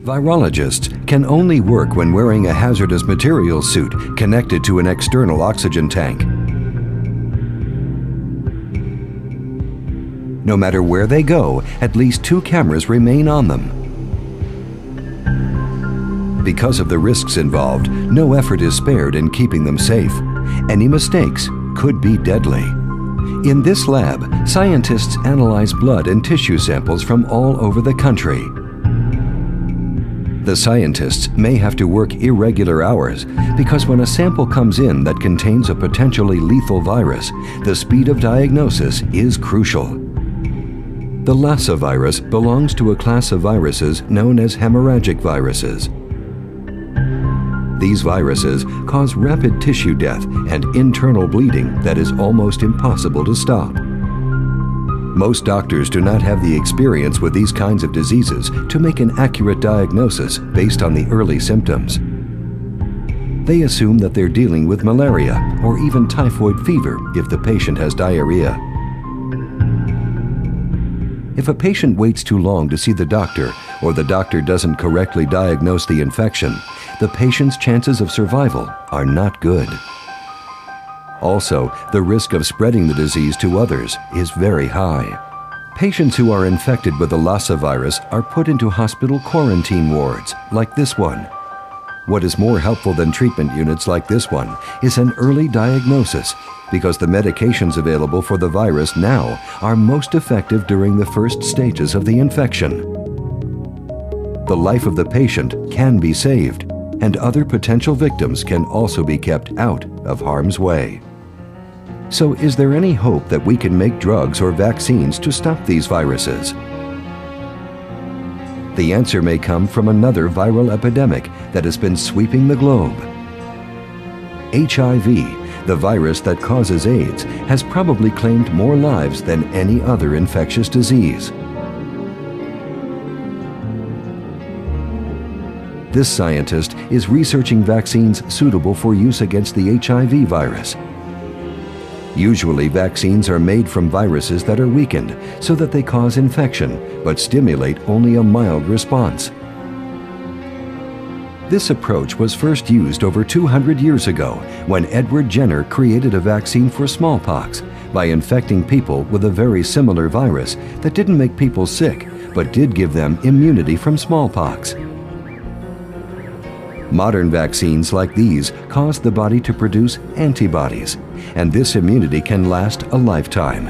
Virologists can only work when wearing a hazardous materials suit connected to an external oxygen tank. No matter where they go, at least 2 cameras remain on them. Because of the risks involved, no effort is spared in keeping them safe. Any mistakes could be deadly. In this lab, scientists analyze blood and tissue samples from all over the country. The scientists may have to work irregular hours because when a sample comes in that contains a potentially lethal virus, the speed of diagnosis is crucial. The LASSA virus belongs to a class of viruses known as hemorrhagic viruses. These viruses cause rapid tissue death and internal bleeding that is almost impossible to stop. Most doctors do not have the experience with these kinds of diseases to make an accurate diagnosis based on the early symptoms. They assume that they're dealing with malaria or even typhoid fever if the patient has diarrhea. If a patient waits too long to see the doctor or the doctor doesn't correctly diagnose the infection, the patient's chances of survival are not good. Also, the risk of spreading the disease to others is very high. Patients who are infected with the LASSA virus are put into hospital quarantine wards, like this one. What is more helpful than treatment units like this one is an early diagnosis, because the medications available for the virus now are most effective during the first stages of the infection. The life of the patient can be saved, and other potential victims can also be kept out of harm's way. So is there any hope that we can make drugs or vaccines to stop these viruses? The answer may come from another viral epidemic that has been sweeping the globe. HIV, the virus that causes AIDS, has probably claimed more lives than any other infectious disease. This scientist is researching vaccines suitable for use against the HIV virus. Usually, vaccines are made from viruses that are weakened so that they cause infection, but stimulate only a mild response. This approach was first used over 200 years ago when Edward Jenner created a vaccine for smallpox by infecting people with a very similar virus that didn't make people sick, but did give them immunity from smallpox. Modern vaccines like these cause the body to produce antibodies, and this immunity can last a lifetime.